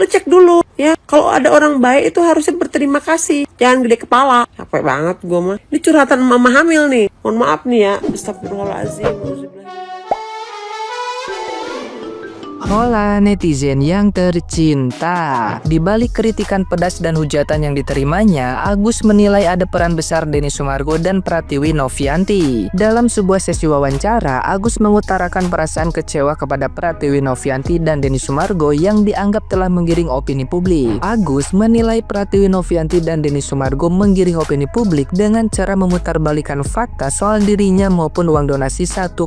lu cek dulu ya. Kalau ada orang baik itu harusnya berterima kasih, jangan gede kepala. Capek banget gue mah. Ini curhatan mama hamil nih. Mohon maaf nih ya. Astagfirullahaladzim. Hola netizen yang tercinta. Di balik kritikan pedas dan hujatan yang diterimanya, Agus menilai ada peran besar Denny Sumargo dan Pratiwi Novianti. Dalam sebuah sesi wawancara, Agus mengutarakan perasaan kecewa kepada Pratiwi Novianti dan Denny Sumargo yang dianggap telah menggiring opini publik. Agus menilai Pratiwi Novianti dan Denny Sumargo menggiring opini publik dengan cara memutarbalikkan fakta soal dirinya maupun uang donasi 1,5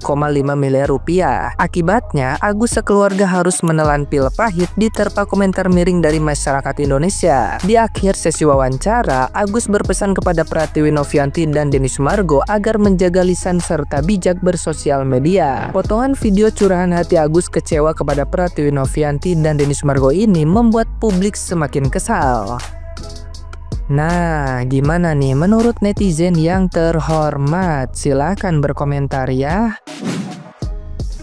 miliar rupiah. Akibatnya, Agus sekeluarga harus menelan pil pahit diterpa komentar miring dari masyarakat Indonesia. Di akhir sesi wawancara, Agus berpesan kepada Pratiwi Novianti dan Denny Sumargo agar menjaga lisan serta bijak bersosial media. Potongan video curahan hati Agus kecewa kepada Pratiwi Novianti dan Denny Sumargo ini membuat publik semakin kesal. Nah, gimana nih menurut netizen yang terhormat? Silahkan berkomentar ya.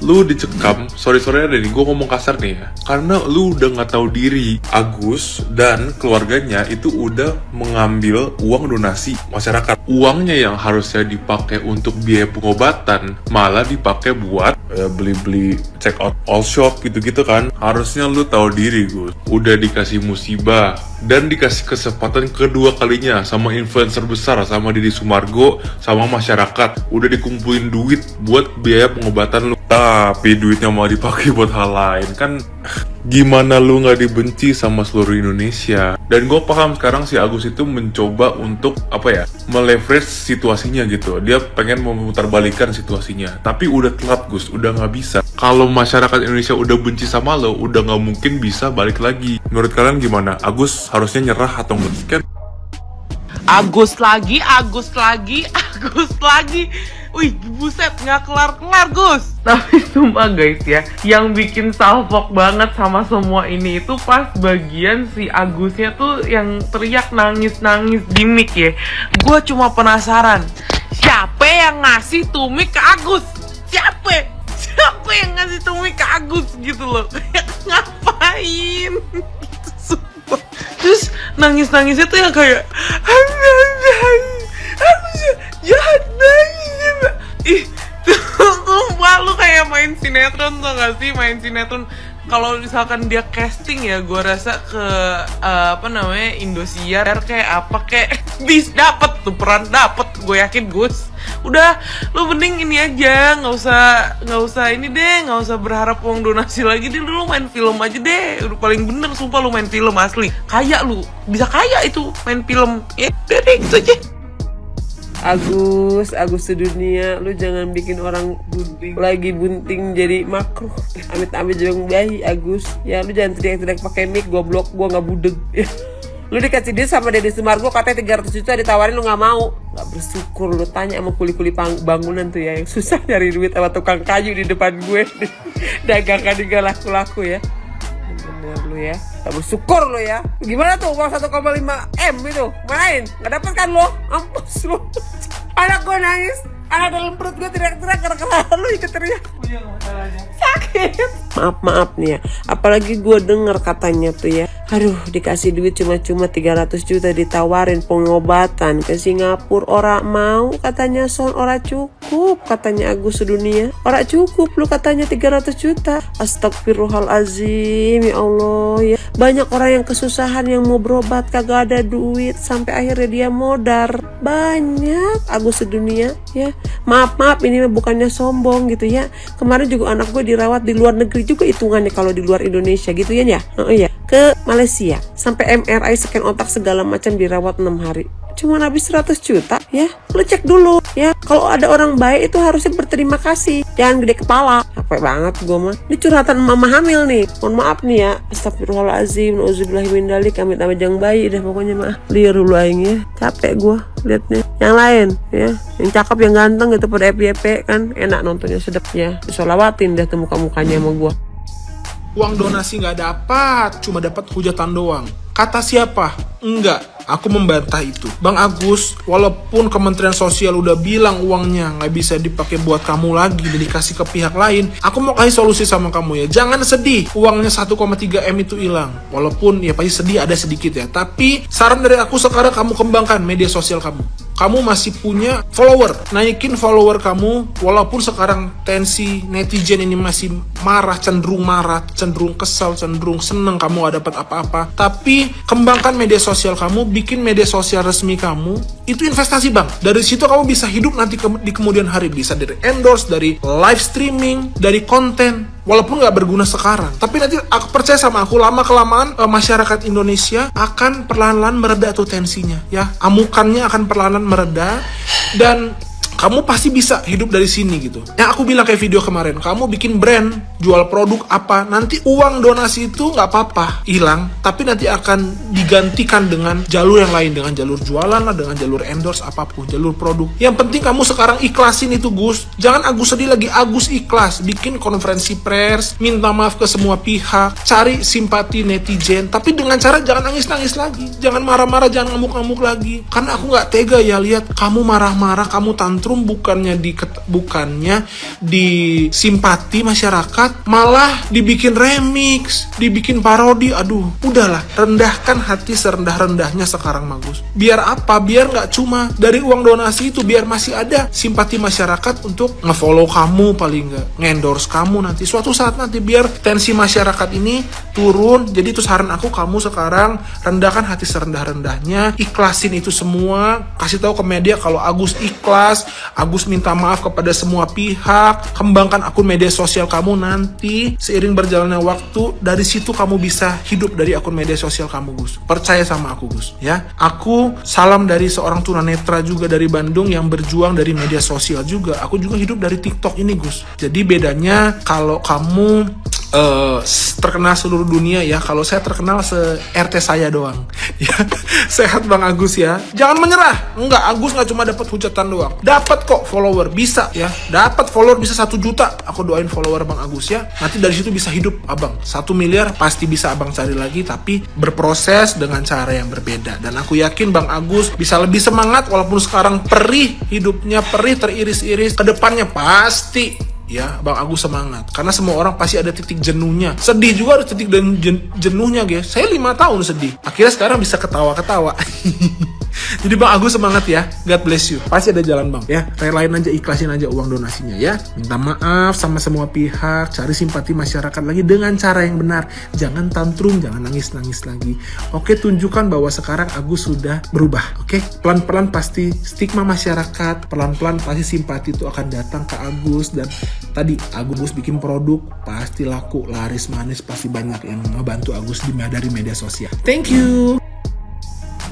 Lu dicekam, sorry Denny, gue ngomong kasar nih ya, karena lu udah nggak tahu diri. Agus dan keluarganya itu udah mengambil uang donasi masyarakat. Uangnya yang harusnya dipakai untuk biaya pengobatan malah dipakai buat beli-beli check out all shop gitu-gitu kan. Harusnya lu tahu diri, Gus. Udah dikasih musibah dan dikasih kesempatan kedua kalinya sama influencer besar, sama Denny Sumargo, sama masyarakat. Udah dikumpulin duit buat biaya pengobatan lu, tapi duitnya mau dipakai buat hal lain kan. Gimana lu nggak dibenci sama seluruh Indonesia? Dan gue paham sekarang si Agus itu mencoba untuk meleverage situasinya gitu. Dia pengen memutarbalikan situasinya, tapi udah telat, Gus. Udah nggak bisa. Kalau masyarakat Indonesia udah benci sama lo, udah nggak mungkin bisa balik lagi. Menurut kalian gimana? Agus harusnya nyerah atau enggak? Agus lagi. Wih, buset, nggak kelar-kelar, Gus. Tapi sumpah guys ya, yang bikin salfok banget sama semua ini itu pas bagian si Agusnya tuh yang teriak nangis-nangis di mic ya. Gue cuma penasaran, siapa yang ngasih tuh mic ke Agus? Siapa yang ngasih tuh mic ke Agus gitu loh? Ngapain? Gitu, sumpah. Terus nangis-nangisnya tuh yang kayak jahat nangis. Ih, sumpah lu kayak main sinetron, tau gak sih? Main sinetron. Kalau misalkan dia casting ya, gue rasa ke Indosiar kayak apa kayak bis dapet tuh peran, dapet gue yakin, Gus. Udah, lu mending ini aja, nggak usah berharap uang donasi lagi deh. Lu main film aja deh, udah paling bener. Sumpah lu main film asli, kaya lu, bisa kaya itu main film. Ya udah deh, gitu aja. Agus sedunia, lu jangan bikin orang bunting jadi makruh. Amit-amit jangan bayi, Agus. Ya lu jangan teriak-teriak pakai mic, goblok, gua nggak budeg. Lu dikasih dia sama Denny Sumargo katanya 300 juta ditawarin, lu nggak mau. Nggak bersyukur. Lu tanya sama kuli-kuli bangunan tuh ya, yang susah nyari duit sama tukang kayu di depan gue. Dagangkan juga laku-laku ya. Bener lu ya, gak bersyukur lu ya. Gimana tuh uang 1,5 M itu main nggak dapat kan lo? Ampus lu. Anak gue nangis, anak dalam perut gue teriak-teriak karena lu ikut teriak. Sakit. Maaf nih ya, apalagi gue denger katanya tuh ya, aduh dikasih duit cuma 300 juta ditawarin pengobatan ke Singapura. Ora mau katanya, son, ora cukup katanya Agus sedunia. Ora cukup lu katanya 300 juta. Astagfirullahalazim, ya Allah ya. Banyak orang yang kesusahan yang mau berobat kagak ada duit sampai akhirnya dia modar. Banyak Agus sedunia ya. Maaf ini bukannya sombong gitu ya. Kemarin juga anak gue dirawat di luar negeri juga hitungannya kalau di luar Indonesia gitu ya. Iya. Ke Malaysia sampai MRI scan otak segala macam dirawat 6 hari. Cuma habis 100 juta ya. Lu cek dulu ya. Kalau ada orang baik itu harusnya berterima kasih, jangan gede kepala. Capek banget gue mah. Ini curhatan mama hamil nih. Mohon maaf nih ya. Astagfirullahaladzim, nauzubillahi min dzalik, amit-amit jangan bayi dah pokoknya mah. Liar dulu aing ya. Capek gue liatnya. Yang lain ya, yang cakep yang ganteng gitu pada FYP kan enak nontonnya, sedep ya. Disolawatin dah tuh muka-mukanya sama gue. Uang donasi nggak dapat, cuma dapat hujatan doang. Kata siapa? Enggak. Aku membantah itu. Bang Agus, walaupun Kementerian Sosial udah bilang uangnya nggak bisa dipakai buat kamu lagi dan dikasih ke pihak lain, aku mau kasih solusi sama kamu ya. Jangan sedih, uangnya 1,3 M itu hilang. Walaupun ya pasti sedih ada sedikit ya. Tapi saran dari aku sekarang kamu kembangkan media sosial kamu. Kamu masih punya follower, naikin follower kamu. Walaupun sekarang tensi netizen ini masih marah, cenderung kesal, cenderung seneng kamu gak dapat apa-apa. Tapi kembangkan media sosial kamu, bikin media sosial resmi kamu. Itu investasi bang. Dari situ kamu bisa hidup nanti di kemudian hari. Bisa dari endorse, dari live streaming, dari konten. Walaupun nggak berguna sekarang, tapi nanti aku percaya sama aku, lama-kelamaan masyarakat Indonesia akan perlahan-lahan mereda tuh tensinya, ya, amukannya akan perlahan-lahan mereda, dan kamu pasti bisa hidup dari sini gitu. Yang aku bilang kayak video kemarin, kamu bikin brand, jual produk apa, nanti uang donasi itu nggak apa-apa hilang, tapi nanti akan digantikan dengan jalur yang lain, dengan jalur jualan lah, dengan jalur endorse apapun, jalur produk. Yang penting kamu sekarang ikhlasin itu Gus. Jangan Agus sedih lagi, Agus ikhlas. Bikin konferensi pers, minta maaf ke semua pihak, cari simpati netizen, tapi dengan cara jangan nangis-nangis lagi, jangan marah-marah, jangan ngamuk-ngamuk lagi. Karena aku nggak tega ya lihat kamu marah-marah, kamu tantrum, bukannya disimpati masyarakat, malah dibikin remix, dibikin parodi. Aduh, udahlah, rendahkan hati serendah-rendahnya sekarang Magus. Biar apa? Biar nggak cuma dari uang donasi itu, biar masih ada simpati masyarakat untuk nge-follow kamu, paling nggak nge-endorse kamu nanti suatu saat nanti, biar tensi masyarakat ini turun. Jadi itu saran aku, kamu sekarang rendahkan hati serendah-rendahnya, ikhlasin itu semua, kasih tahu ke media kalau Agus ikhlas, Agus minta maaf kepada semua pihak. Kembangkan akun media sosial kamu, nanti seiring berjalannya waktu, dari situ kamu bisa hidup dari akun media sosial kamu Gus. Percaya sama aku Gus ya. Aku salam dari seorang tunanetra juga dari Bandung yang berjuang dari media sosial juga. Aku juga hidup dari TikTok ini Gus. Jadi bedanya kalau kamu terkenal seluruh dunia ya, kalau saya terkenal se-RT saya doang ya. Sehat Bang Agus ya, jangan menyerah. Enggak, Agus nggak cuma dapat hujatan doang, dapat kok follower, bisa ya, dapat follower bisa 1 juta. Aku doain follower Bang Agus ya, nanti dari situ bisa hidup abang 1 miliar pasti bisa abang cari lagi, tapi berproses dengan cara yang berbeda. Dan aku yakin Bang Agus bisa lebih semangat, walaupun sekarang perih hidupnya, perih teriris-iris, kedepannya pasti ya Bang Agus semangat, karena semua orang pasti ada titik jenuhnya. Sedih juga ada titik dan jenuhnya guys. Saya 5 tahun sedih, akhirnya sekarang bisa ketawa-ketawa. Jadi Bang Agus semangat ya, God bless you. Pasti ada jalan Bang ya, relain aja, ikhlasin aja uang donasinya ya. Minta maaf sama semua pihak, cari simpati masyarakat lagi dengan cara yang benar. Jangan tantrum, jangan nangis-nangis lagi. Oke, tunjukkan bahwa sekarang Agus sudah berubah. Oke, pelan-pelan pasti stigma masyarakat, pelan-pelan pasti simpati itu akan datang ke Agus. Dan tadi Agus bikin produk pasti laku, laris manis, pasti banyak yang ngebantu Agus dari media sosial. Thank you.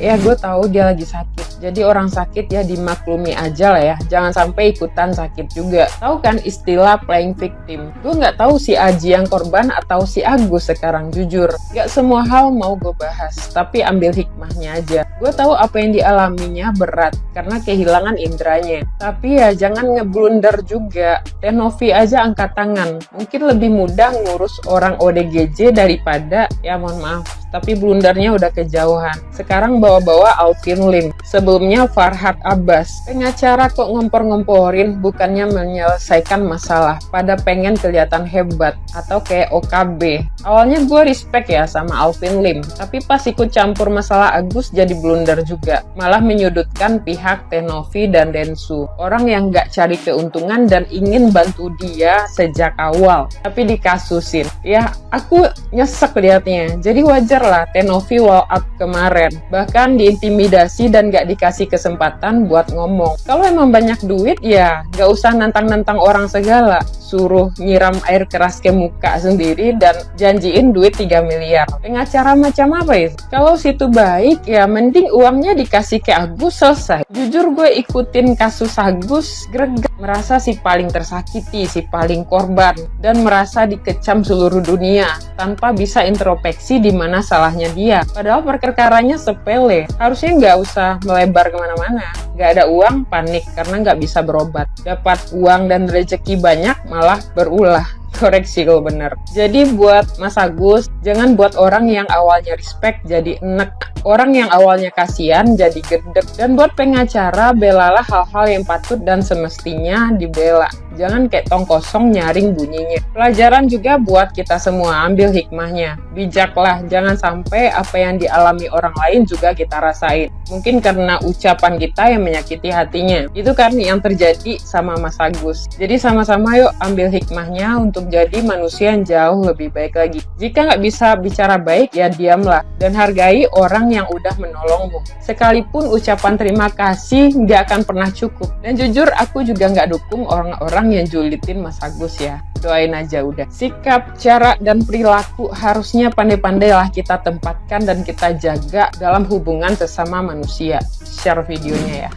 Ya gue tahu dia lagi sakit, jadi orang sakit ya dimaklumi aja lah ya, jangan sampai ikutan sakit juga. Tahu kan istilah playing victim? Gue nggak tahu si Aji yang korban atau si Agus sekarang, jujur. Gak semua hal mau gue bahas, tapi ambil hikmahnya aja. Gue tahu apa yang dialaminya berat, karena kehilangan indranya. Tapi ya jangan ngeblunder juga. Tenovi aja angkat tangan, mungkin lebih mudah ngurus orang ODGJ daripada, ya mohon maaf, tapi blundernya udah kejauhan. Sekarang bawa-bawa Alvin Lim, sebelumnya Farhad Abbas. Pengacara kok ngempor-ngemporin, bukannya menyelesaikan masalah, pada pengen kelihatan hebat atau kayak OKB. Awalnya gue respect ya sama Alvin Lim, tapi pas ikut campur masalah Agus jadi blunder juga, malah menyudutkan pihak Tenovi dan Densu, orang yang gak cari keuntungan dan ingin bantu dia sejak awal, tapi dikasusin. Ya aku nyesek liatnya, jadi wajar lah Tenovi wall out kemarin, bahkan diintimidasi dan gak dikasih kesempatan buat ngomong. Kalau emang banyak duit ya gak usah nantang-nantang orang segala, suruh nyiram air keras ke muka sendiri dan janjiin duit 3 miliar. Pengacara macam apa ya? Kalau situ baik ya mending uangnya dikasih ke Agus, selesai. Jujur gue ikutin kasus Agus greget, merasa si paling tersakiti, si paling korban, dan merasa dikecam seluruh dunia tanpa bisa introspeksi di mana salahnya dia. Padahal perkaranya sepele, harusnya nggak usah melebar kemana-mana. Nggak ada uang, panik karena nggak bisa berobat. Dapat uang dan rezeki banyak, malah berulah. Koreksi kalau bener. Jadi buat Mas Agus, jangan buat orang yang awalnya respect jadi enek, orang yang awalnya kasihan jadi gedek. Dan buat pengacara, belalah hal-hal yang patut dan semestinya dibela. Jangan kayak tong kosong nyaring bunyinya. Pelajaran juga buat kita semua, ambil hikmahnya. Bijaklah, jangan sampai apa yang dialami orang lain juga kita rasain. Mungkin karena ucapan kita yang menyakiti hatinya. Itu kan yang terjadi sama Mas Agus. Jadi sama-sama yuk ambil hikmahnya untuk jadi manusia yang jauh lebih baik lagi. Jika nggak bisa bicara baik, ya diamlah. Dan hargai orang yang udah menolongmu. Sekalipun ucapan terima kasih nggak akan pernah cukup. Dan jujur, aku juga nggak dukung orang-orang yang julitin Mas Agus ya. Doain aja udah. Sikap, cara, dan perilaku harusnya pandai-pandailah kita tempatkan dan kita jaga dalam hubungan sesama manusia. Share videonya ya.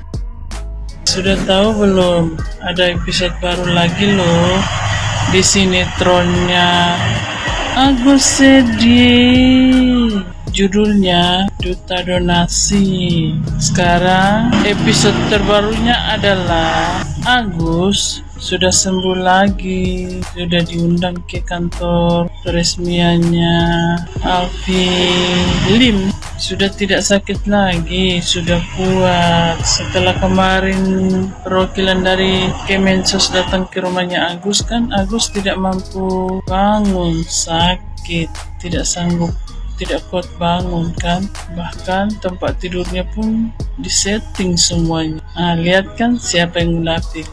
Sudah tahu belum? Ada episode baru lagi loh di sinetronnya Agus Sedih. Judulnya Duta Donasi. Sekarang episode terbarunya adalah Agus sudah sembuh lagi, sudah diundang ke kantor peresmiannya Alfi Lim, sudah tidak sakit lagi, sudah kuat. Setelah kemarin perwakilan dari Kemensos datang ke rumahnya Agus, kan Agus tidak mampu bangun, sakit, tidak sanggup, tidak kuat bangun kan, bahkan tempat tidurnya pun disetting semuanya. Nah, lihat kan siapa yang munafik.